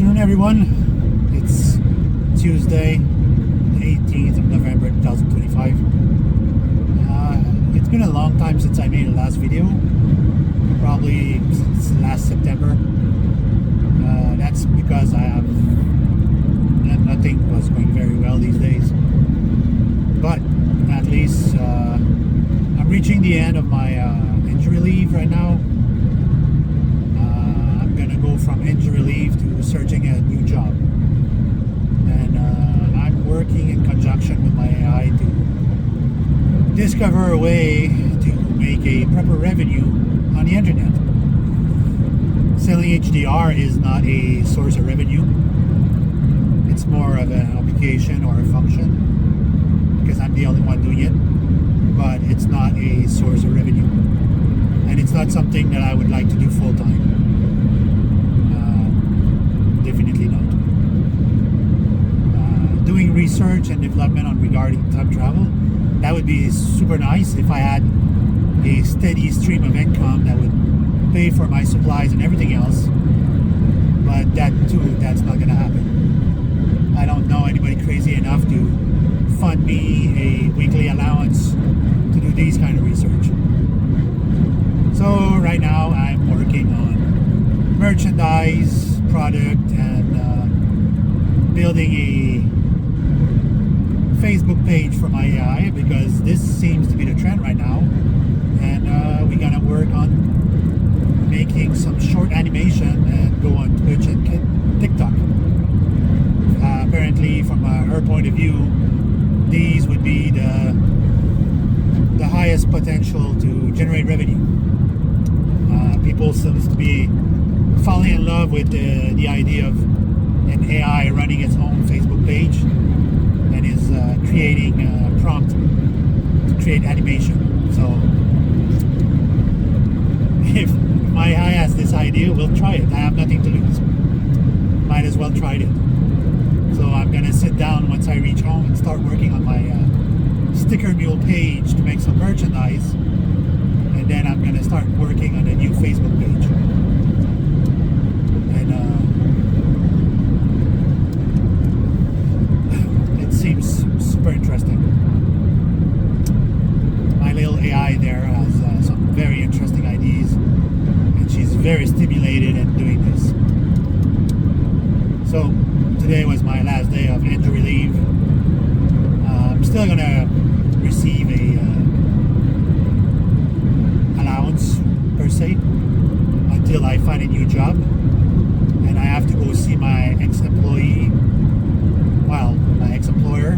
afternoon, everyone. It's Tuesday, the 18th of November 2025. It's been a long time since I made a last video, probably since last September. That's because nothing was going very well these days. But at least I'm reaching the end of my injury leave right now. I'm gonna go from injury leave to searching a new job, and I'm working in conjunction with my AI to discover a way to make a proper revenue on the internet. Selling HDR is not a source of revenue. It's more of an application or a function, because I'm the only one doing it, but it's not a source of revenue, and it's not something that I would like to do full time. Definitely not. Doing research and development on regarding time travel, that would be super nice if I had a steady stream of income that would pay for my supplies and everything else. But that's not gonna happen. I don't know anybody crazy enough to fund me a weekly allowance to do these kind of research. So right now I'm working on merchandise, product, and building a Facebook page for my AI, because this seems to be the trend right now, and we're gonna work on making some short animation and go on Twitch and TikTok. Apparently, from her point of view, these would be the highest potential to generate revenue. People seems to be falling in love with the idea of an AI running its own Facebook page and is creating a prompt to create animation. So if my AI has this idea, we'll try it. I have nothing to lose. Might as well try it. So I'm gonna sit down once I reach home and start working on my sticker mule page to make some merchandise, and then I'm gonna start working on a new Facebook page. And it seems super interesting. My little AI there has some very interesting ideas, and she's very stimulated in doing this. So today was my last day of injury leave. I'm still gonna receive a allowance per se until I find a new job, and I have to go see my ex-employee, well, my ex-employer,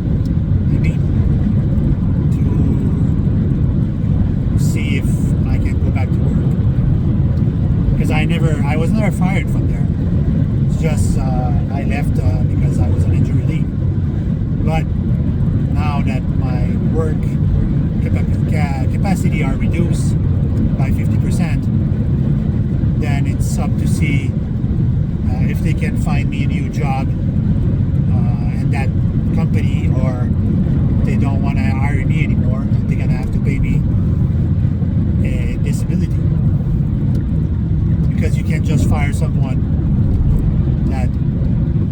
maybe, to see if I can go back to work, because I was never fired from there. It's just I left because I was on injury leave. But now that my work capacity are reduced by 50%, then it's up to see if they can find me a new job in that company, or they don't want to hire me anymore. They're gonna have to pay me a disability, because you can't just fire someone that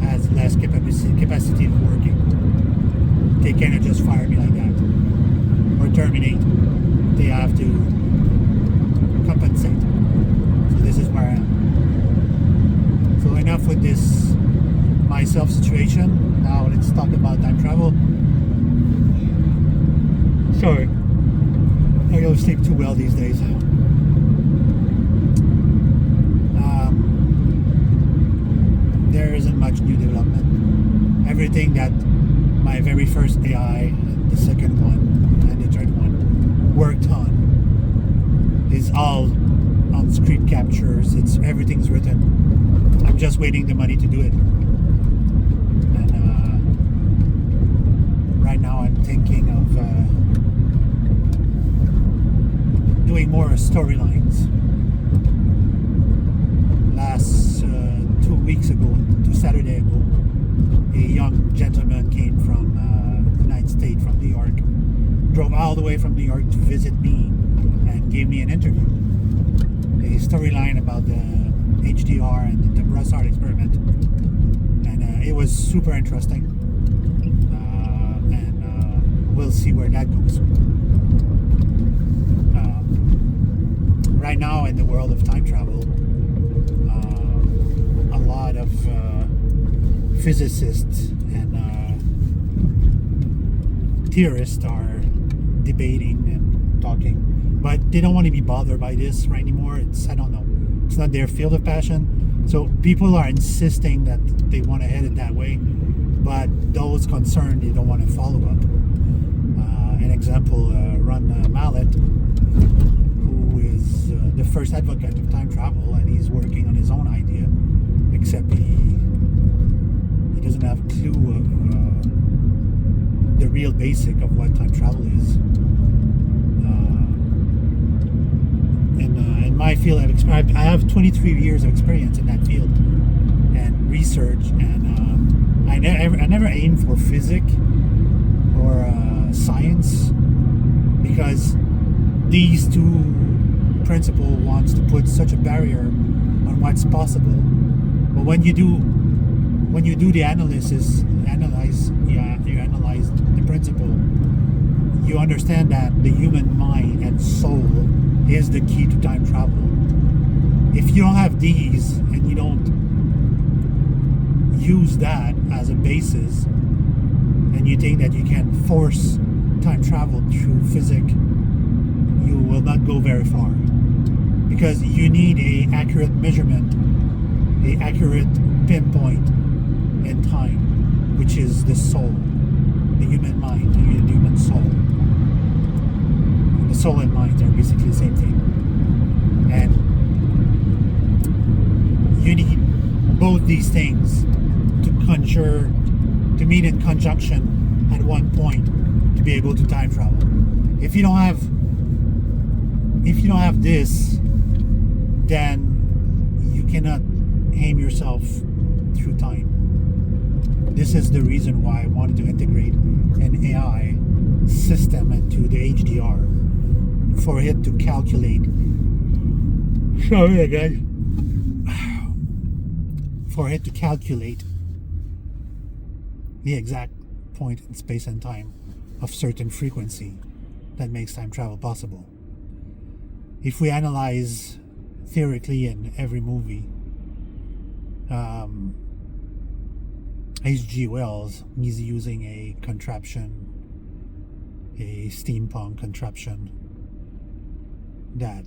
has less capacity of working. They cannot just fire me like that or terminate. They have to compensate. So this is where I am. So enough with this myself situation. Now let's talk about time travel. Sorry, I don't sleep too well these days. There isn't much new development. Everything that my very first AI, the second one, and the third one worked on is all on script captures. Everything's written. I'm just waiting the money to do it. And right now I'm thinking of doing more storylines. Last 2 weeks ago, 2 Saturday ago, a young gentleman came from the United States, from New York, drove all the way from New York to visit me and gave me an interview. A storyline about the HDR and the Brussard experiment. it was super interesting, and we'll see where that goes. Right now in the world of time travel, a lot of physicists and theorists are debating and talking, but they don't want to be bothered by this right anymore. I don't know, it's not their field of passion. So people are insisting that they want to head it that way, but those concerned, they don't want to follow up. An example, Ron Mallett, who is the first advocate of time travel, and he's working on his own idea, except he doesn't have a clue of the real basic of what time travel is. In my field, I have 23 years of experience in that field and research, and I never aim for physics or science, because these two principles wants to put such a barrier on what's possible. But when you do the analyze the principle, you understand that the human mind and soul is the key to time travel. If you don't have these and you don't use that as a basis, and you think that you can force time travel through physics, you will not go very far, because you need a accurate measurement, a accurate pinpoint in time, which is the soul, the human mind, the human soul. The soul and mind are basically the same thing, and you need both these things to meet in conjunction at one point to be able to time travel. If you don't have this, then you cannot aim yourself through time. This is the reason why I wanted to integrate an AI system into the HDR, for it to calculate. Sorry again. For it to calculate the exact point in space and time of certain frequency that makes time travel possible. If we analyze theoretically in every movie, H.G. Wells, he's using a contraption, a steampunk contraption that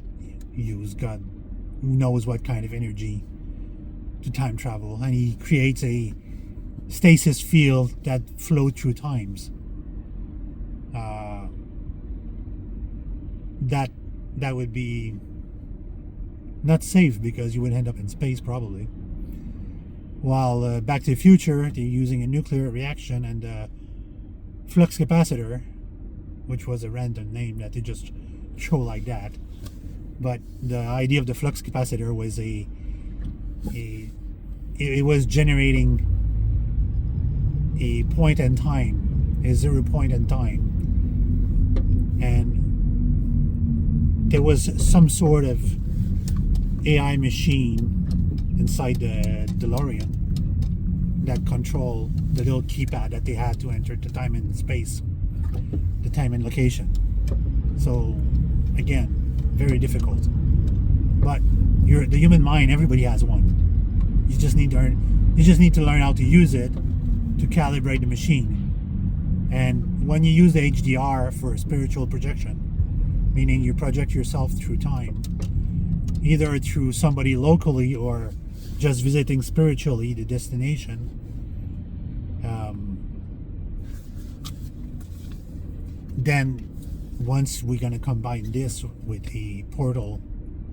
use God knows what kind of energy to time travel, and he creates a stasis field that flow through times. That would be not safe, because you would end up in space probably. While Back to the Future, they're using a nuclear reaction and a flux capacitor, which was a random name that they just throw like that. But the idea of the flux capacitor was it was generating a point in time, a 0 point in time, and there was some sort of AI machine inside the DeLorean that controlled the little keypad that they had to enter the time and space, the time and location. So again, very difficult. But the human mind, everybody has one. You just need to learn how to use it to calibrate the machine. And when you use the HDR for spiritual projection, meaning you project yourself through time, either through somebody locally or just visiting spiritually the destination, then once we're going to combine this with a portal,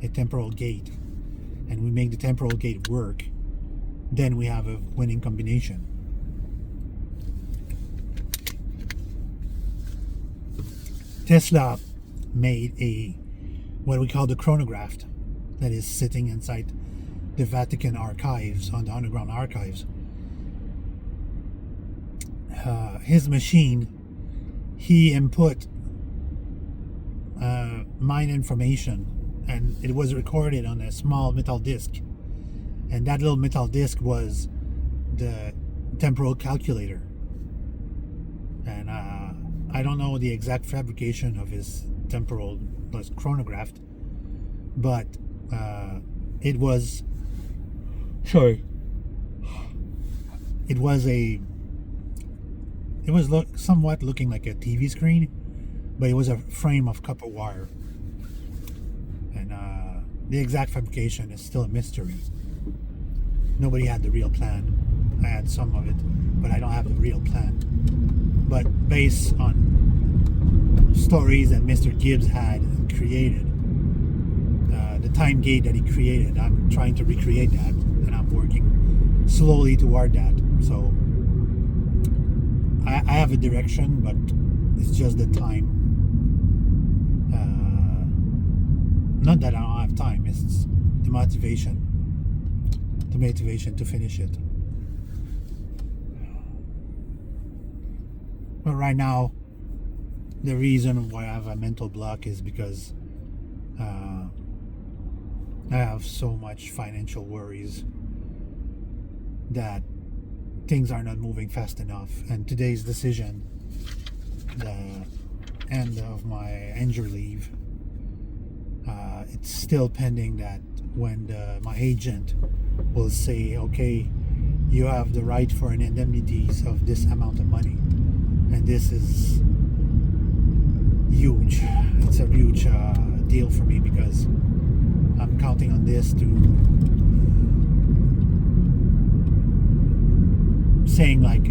a temporal gate, and we make the temporal gate work, then we have a winning combination. Tesla made what we call the chronograph, that is sitting inside the Vatican archives, on the underground archives. His machine, he input mind information, and it was recorded on a small metal disc, and that little metal disc was the temporal calculator. And I don't know the exact fabrication of his temporal chronograph, but it was somewhat looking like a TV screen, but it was a frame of copper wire, and the exact fabrication is still a mystery. Nobody had the real plan. I had some of it, but I don't have the real plan. But based on stories that Mr. Gibbs had created, the time gate that he created, I'm trying to recreate that, and I'm working slowly toward that. So I have a direction, but it's just the time. Not that I don't have time, it's the motivation to finish it. But right now, the reason why I have a mental block is because I have so much financial worries that things are not moving fast enough. And today's decision, the end of my injury leave, it's still pending that when my agent will say, okay, you have the right for an indemnities of this amount of money. And this is huge. It's a huge deal for me because I'm counting on this to saying like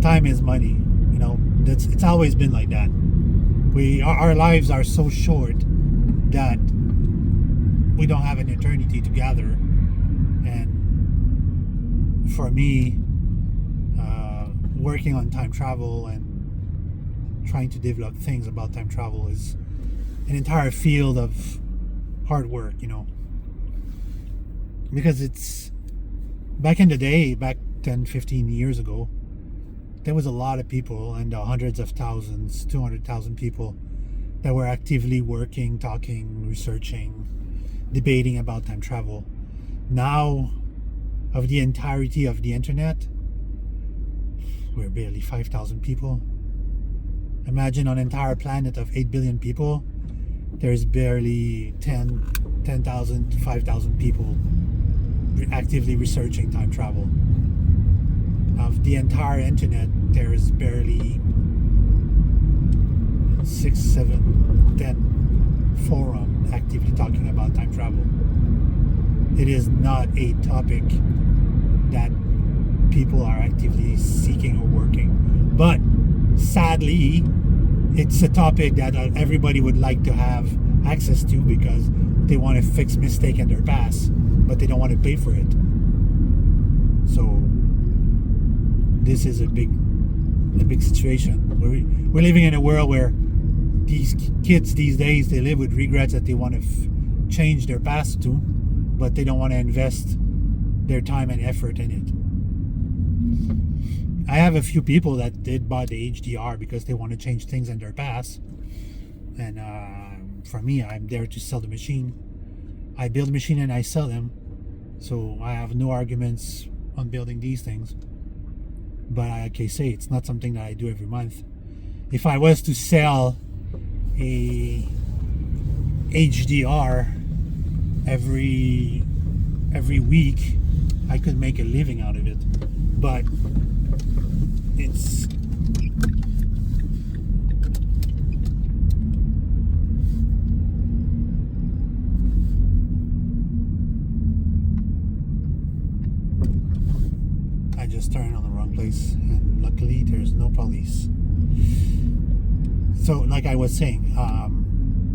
time is money. You know, it's always been like that. Our lives are so short that we don't have an eternity together. And for me, working on time travel and trying to develop things about time travel is an entire field of hard work, you know, because it's back in the day, back 10-15 years ago, there was a lot of people, and hundreds of thousands, 200,000 people that were actively working, talking, researching, debating about time travel. Now, of the entirety of the internet, we're barely 5,000 people. Imagine on an entire planet of 8 billion people, there's barely 10,000 to 5,000 people actively researching time travel. Of the entire internet, there is barely 6, 7, 10 forums actively talking about time travel. It is not a topic that people are actively seeking or working, but sadly it's a topic that everybody would like to have access to because they want to fix mistake in their past, but they don't want to pay for it. So this is a big situation. We're living in a world where these kids these days, they live with regrets that they want to change their past to, but they don't want to invest their time and effort in it. I have a few people that did buy the HDR because they want to change things in their past, and for me, I'm there to sell the machine. I build a machine and I sell them, so I have no arguments on building these things. But like I say, it's not something that I do every month. If I was to sell a HDR every week, I could make a living out of it. But it's I just turned on the wrong place, and luckily there's no police. So like I was saying,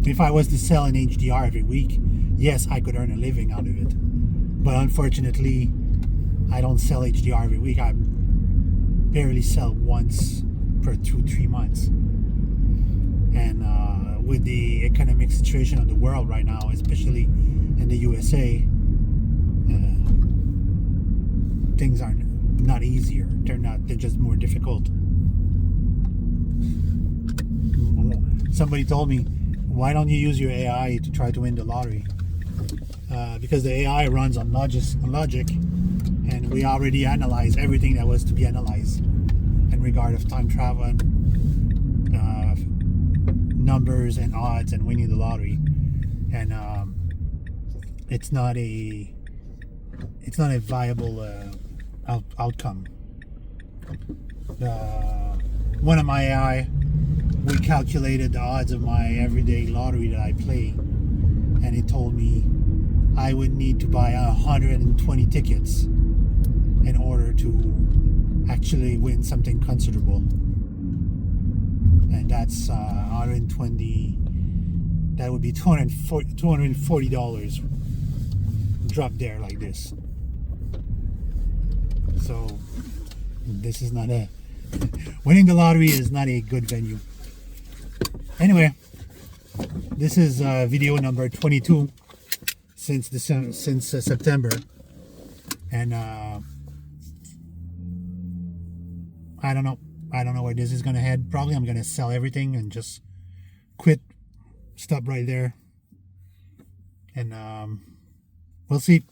if I was to sell an HDR every week, yes, I could earn a living out of it. But unfortunately, I don't sell HDR every week. I barely sell once per 2-3 months. And with the economic situation of the world right now, especially in the USA, things are not easier. They're just more difficult. Somebody told me, why don't you use your AI to try to win the lottery? Because the AI runs on logic, and we already analyzed everything that was to be analyzed in regard of time travel and numbers and odds and winning the lottery. And it's not a viable outcome. One of my AI, we calculated the odds of my everyday lottery that I play, and it told me I would need to buy 120 tickets in order to actually win something considerable. And that's 120, that would be $240 drop there like this. So this is not winning the lottery is not a good venue. Anyway, this is video number 22 since September, and I don't know where this is gonna head. Probably I'm gonna sell everything and just quit, stop right there, and we'll see.